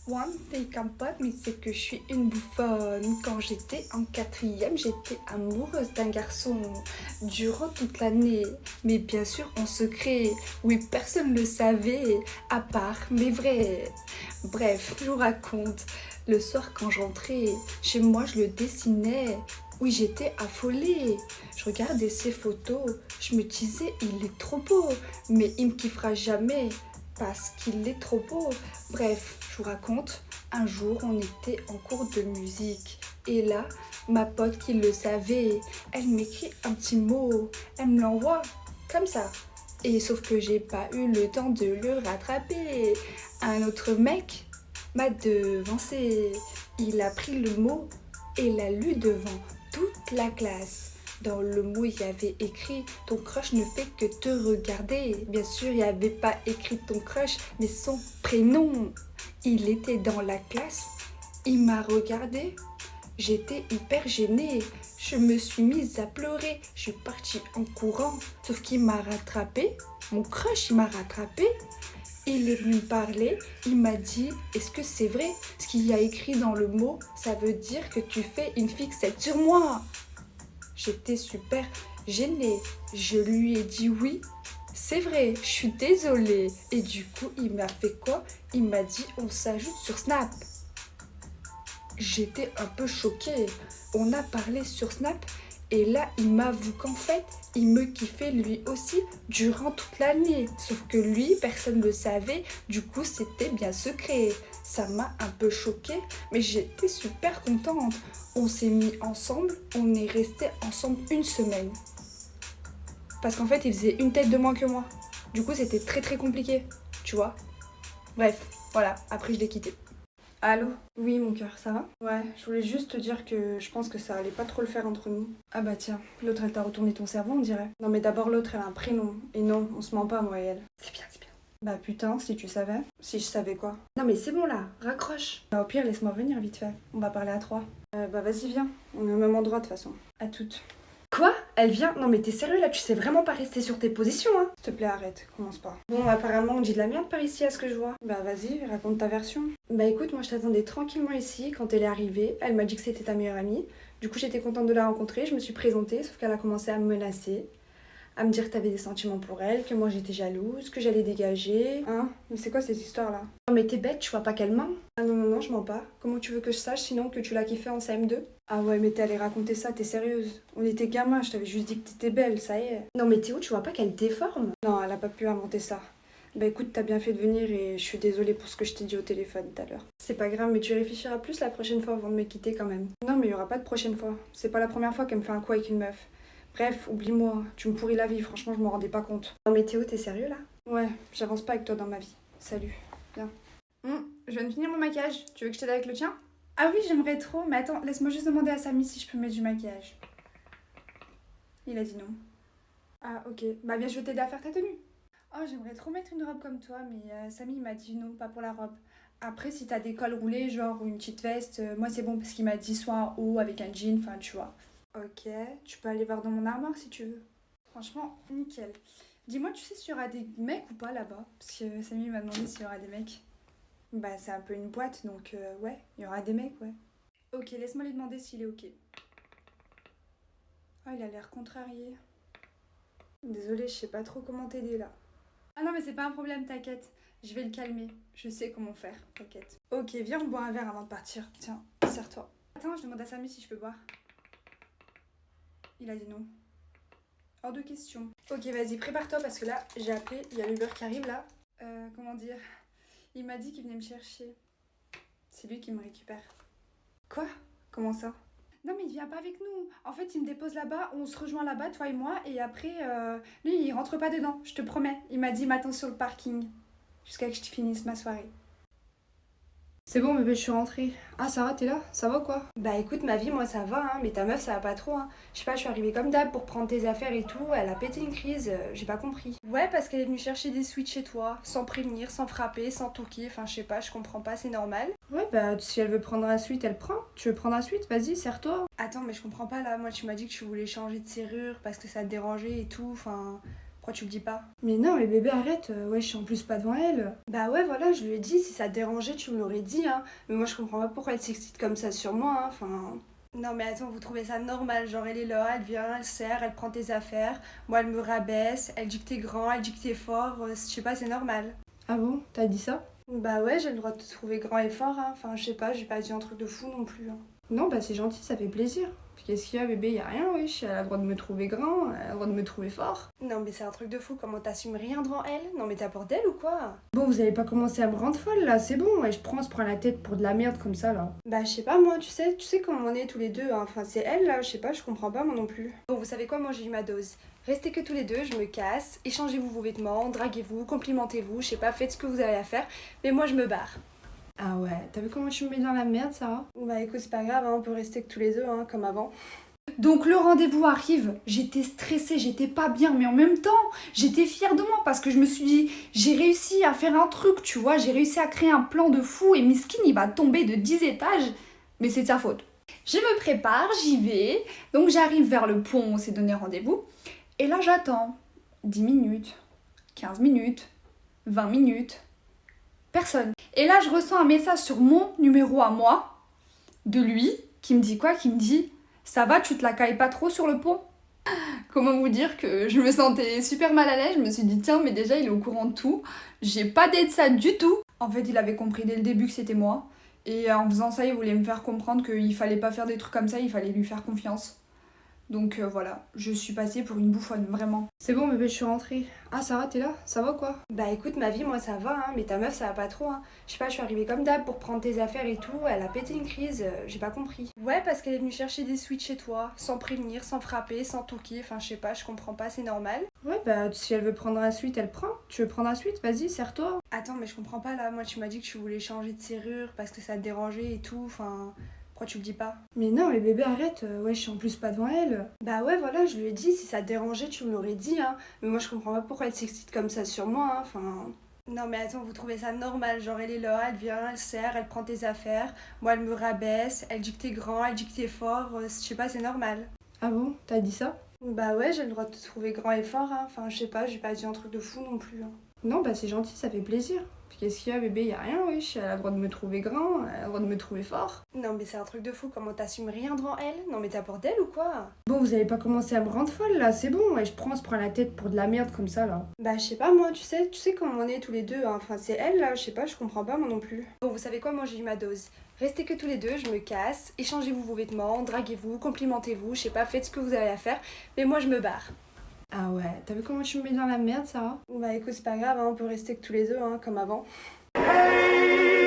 One thing I'm pas, mais c'est que je suis une bouffonne. Quand j'étais en quatrième, j'étais amoureuse d'un garçon durant toute l'année. Mais bien sûr, en secret. Oui, personne ne le savait, à part mes vrais. Bref, je vous raconte. Le soir, quand je rentrais, chez moi, je le dessinais. Oui, j'étais affolée. Je regardais ses photos. Je me disais, il est trop beau. Mais il me kiffera jamais parce qu'il est trop beau. Bref, je vous raconte, un jour on était en cours de musique et là, ma pote qui le savait, elle m'écrit un petit mot, elle me l'envoie comme ça. Et sauf que j'ai pas eu le temps de le rattraper. Un autre mec m'a devancé. Il a pris le mot et l'a lu devant toute la classe. Dans le mot, il y avait écrit ton crush ne fait que te regarder. Bien sûr, il n'y avait pas écrit ton crush, mais son prénom. Il était dans la classe, il m'a regardé. J'étais hyper gênée. Je me suis mise à pleurer. Je suis partie en courant. Sauf qu'il m'a rattrapée. Mon crush, il m'a rattrapée. Il est venu me parler, il m'a dit est-ce que c'est vrai? Ce qu'il y a écrit dans le mot, ça veut dire que tu fais une fixette sur moi. J'étais super gênée. Je lui ai dit oui, c'est vrai, je suis désolée. Et du coup, il m'a fait quoi? Il m'a dit on s'ajoute sur Snap. J'étais un peu choquée. On a parlé sur Snap et là, il m'avoue qu'en fait, il me kiffait lui aussi durant toute l'année. Sauf que lui, personne ne le savait, du coup, c'était bien secret. Ça m'a un peu choquée, mais j'étais super contente. On s'est mis ensemble, on est resté ensemble une semaine. Parce qu'en fait, il faisait une tête de moins que moi. Du coup, c'était très très compliqué, tu vois. Bref, voilà, après je l'ai quitté. Allô? Oui, mon cœur, ça va? Ouais, je voulais juste te dire que je pense que ça allait pas trop le faire entre nous. Ah bah tiens, l'autre elle t'a retourné ton cerveau, on dirait. Non mais d'abord l'autre elle a un prénom. Et non, on se ment pas, moi et elle. C'est bien, c'est bien. Bah putain, si tu savais. Si je savais quoi? Non mais c'est bon là, raccroche. Bah au pire, laisse-moi venir vite fait. On va parler à trois. Bah vas-y, viens. On est au même endroit de toute façon. À toutes. Quoi? Elle vient? Non mais t'es sérieux là? Tu sais vraiment pas rester sur tes positions, hein? S'il te plaît, arrête, commence pas. Bon, apparemment on dit de la merde par ici à ce que je vois. Bah vas-y, raconte ta version. Bah écoute, moi je t'attendais tranquillement ici quand elle est arrivée. Elle m'a dit que c'était ta meilleure amie. Du coup j'étais contente de la rencontrer, je me suis présentée, sauf qu'elle a commencé à me menacer. À me dire que t'avais des sentiments pour elle, que moi j'étais jalouse, que j'allais dégager. Hein? Mais c'est quoi cette histoire là? Non mais t'es bête, tu vois pas qu'elle ment? Ah non, non, non, je mens pas. Comment tu veux que je sache sinon que tu l'as kiffé en CM2? Ah ouais, mais t'es allée raconter ça, t'es sérieuse? On était gamins, je t'avais juste dit que t'étais belle, ça y est. Non mais Théo, tu vois pas qu'elle déforme? Non, elle a pas pu inventer ça. Bah écoute, t'as bien fait de venir et je suis désolée pour ce que je t'ai dit au téléphone tout à l'heure. C'est pas grave, mais tu réfléchiras plus la prochaine fois avant de me quitter quand même. Non mais y aura pas de prochaine fois. C'est pas la première fois qu'elle me fait un coup avec une meuf. Bref, oublie-moi, tu me pourris la vie, franchement je m'en rendais pas compte. Non mais Théo, t'es sérieux là? Ouais, j'avance pas avec toi dans ma vie. Salut, viens. Je viens de finir mon maquillage, tu veux que je t'aide avec le tien? Ah oui, j'aimerais trop, mais attends, laisse-moi juste demander à Samy si je peux mettre du maquillage. Il a dit non. Ah ok, bah bien je vais t'aider à faire ta tenue. Oh, j'aimerais trop mettre une robe comme toi, mais Samy il m'a dit non, pas pour la robe. Après, si t'as des cols roulés, genre ou une petite veste, moi c'est bon parce qu'il m'a dit soit un haut avec un jean, enfin tu vois. Ok, tu peux aller voir dans mon armoire si tu veux. Franchement, nickel. Dis-moi, tu sais s'il y aura des mecs ou pas là-bas? Parce que Samy m'a demandé s'il y aura des mecs. Bah, c'est un peu une boîte, donc ouais, il y aura des mecs, ouais. Ok, laisse-moi lui demander s'il est ok. Ah, il a l'air contrarié. Désolée, je sais pas trop comment t'aider là. Ah non, mais c'est pas un problème, t'inquiète. Je vais le calmer. Je sais comment faire, t'inquiète. Ok, viens, on boit un verre avant de partir. Tiens, serre-toi. Attends, je demande à Samy si je peux boire. Il a dit non. Hors de question. Ok, vas-y, prépare-toi parce que là, j'ai appelé, il y a l'Uber qui arrive là. Comment dire? Il m'a dit qu'il venait me chercher. C'est lui qui me récupère. Quoi? Comment ça? Non mais il vient pas avec nous. En fait, il me dépose là-bas, on se rejoint là-bas, toi et moi, et après, lui, il rentre pas dedans, je te promets. Il m'a dit m'attends sur le parking, jusqu'à que je finisse ma soirée. C'est bon bébé, je suis rentrée. Ah Sarah, t'es là? Ça va ou quoi? Bah écoute, ma vie, moi ça va, hein, mais ta meuf ça va pas trop, hein. Je sais pas, je suis arrivée comme d'hab pour prendre tes affaires et tout, elle a pété une crise, j'ai pas compris. Ouais, parce qu'elle est venue chercher des sweets chez toi, sans prévenir, sans frapper, sans toquer, enfin je sais pas, je comprends pas, c'est normal. Ouais, bah si elle veut prendre un sweet, elle prend. Tu veux prendre un sweet? Vas-y, serre-toi. Attends, mais je comprends pas là, moi tu m'as dit que tu voulais changer de serrure parce que ça te dérangeait et tout, enfin... Pourquoi tu le dis pas? Mais non, mais bébé, arrête, ouais, je suis en plus pas devant elle. Bah ouais, voilà, je lui ai dit, si ça te dérangeait, tu me l'aurais dit, hein. Mais moi, je comprends pas pourquoi elle s'excite comme ça sur moi, hein. Enfin... Non mais attends, vous trouvez ça normal? Genre, elle est là, elle vient, elle sert, elle prend tes affaires. Moi, elle me rabaisse, elle dit que t'es grand, elle dit que t'es fort. Je sais pas, c'est normal. Ah bon, t'as dit ça? Bah ouais, j'ai le droit de te trouver grand et fort, hein. Enfin, je sais pas, j'ai pas dit un truc de fou non plus, hein. Non, bah c'est gentil, ça fait plaisir. Puis qu'est-ce qu'il y a, bébé? Y a rien, wesh. Elle a le droit de me trouver grand, elle a le droit de me trouver fort. Non mais c'est un truc de fou, comment t'assumes rien devant elle? Non mais t'as peur d'elle ou quoi? Bon, vous avez pas commencé à me rendre folle là, c'est bon, ouais, je prends, on se prend la tête pour de la merde comme ça là. Bah je sais pas moi, tu sais comment on est tous les deux, hein. Enfin c'est elle là, je sais pas, je comprends pas moi non plus. Bon vous savez quoi, moi j'ai eu ma dose. Restez que tous les deux, je me casse, échangez-vous vos vêtements, draguez-vous, complimentez-vous, je sais pas, faites ce que vous avez à faire, mais moi je me barre. Ah ouais, t'as vu comment tu me mets dans la merde, Sarah? Bah écoute, c'est pas grave, hein, on peut rester que tous les deux, hein, comme avant. Donc le rendez-vous arrive, j'étais stressée, j'étais pas bien, mais en même temps, j'étais fière de moi parce que je me suis dit, j'ai réussi à faire un truc, tu vois, j'ai réussi à créer un plan de fou et Miskin, il va tomber de 10 étages, mais c'est de sa faute. Je me prépare, j'y vais, donc j'arrive vers le pont où on s'est donné rendez-vous, et là j'attends 10 minutes, 15 minutes, 20 minutes, personne. Et là je reçois un message sur mon numéro à moi, de lui, qui me dit quoi? Qui me dit... Ça va, tu te la cailles pas trop sur le pont? Comment vous dire que je me sentais super mal à l'aise, je me suis dit tiens mais déjà il est au courant de tout, j'ai pas d'être ça du tout. En fait il avait compris dès le début que c'était moi et en faisant ça il voulait me faire comprendre qu'il fallait pas faire des trucs comme ça, il fallait lui faire confiance. Donc voilà, je suis passée pour une bouffonne, vraiment. C'est bon, bébé, je suis rentrée. Ah, Sarah, t'es là? Ça va quoi? Bah écoute, ma vie, moi ça va, hein, mais ta meuf ça va pas trop, hein. Je sais pas, je suis arrivée comme d'hab pour prendre tes affaires et tout, elle a pété une crise, j'ai pas compris. Ouais, parce qu'elle est venue chercher des sweets chez toi, sans prévenir, sans frapper, sans toquer, enfin je sais pas, je comprends pas, c'est normal. Ouais, bah si elle veut prendre la suite, elle prend. Tu veux prendre la suite? Vas-y, serre-toi. Attends, mais je comprends pas là, moi tu m'as dit que tu voulais changer de serrure parce que ça te dérangeait et tout, enfin... Pourquoi tu le dis pas? Mais non, mais bébé, arrête, ouais, je suis en plus pas devant elle. Bah ouais, voilà, je lui ai dit, si ça te dérangeait, tu me l'aurais dit, hein. Mais moi je comprends pas pourquoi elle s'excite comme ça sur moi, hein, enfin... Non mais attends, vous trouvez ça normal? Genre elle est là, elle vient, elle sert, elle prend tes affaires. Moi elle me rabaisse, elle dit que t'es grand, elle dit que t'es fort. Je sais pas, c'est normal. Ah bon, t'as dit ça? Bah ouais, j'ai le droit de te trouver grand et fort, hein. Enfin je sais pas, j'ai pas dit un truc de fou non plus, hein. Non, bah c'est gentil, ça fait plaisir. Puis qu'est-ce qu'il y a, bébé? Y a rien, wesh. Elle a le droit de me trouver grand, elle a le droit de me trouver fort. Non mais c'est un truc de fou, comment t'assumes rien devant elle? Non mais t'as peur d'elle ou quoi? Bon, vous avez pas commencé à me rendre folle là, c'est bon, ouais, je prends, on se prend la tête pour de la merde comme ça là. Bah je sais pas moi, tu sais comment on est tous les deux, hein. Enfin c'est elle là, je sais pas, je comprends pas moi non plus. Bon vous savez quoi, moi j'ai eu ma dose. Restez que tous les deux, je me casse, échangez-vous vos vêtements, draguez-vous, complimentez-vous, je sais pas, faites ce que vous avez à faire, mais moi je me barre. Ah ouais, t'as vu comment tu me mets dans la merde, Sarah? Bah écoute, c'est pas grave, hein, on peut rester que tous les deux, hein, comme avant. Hey!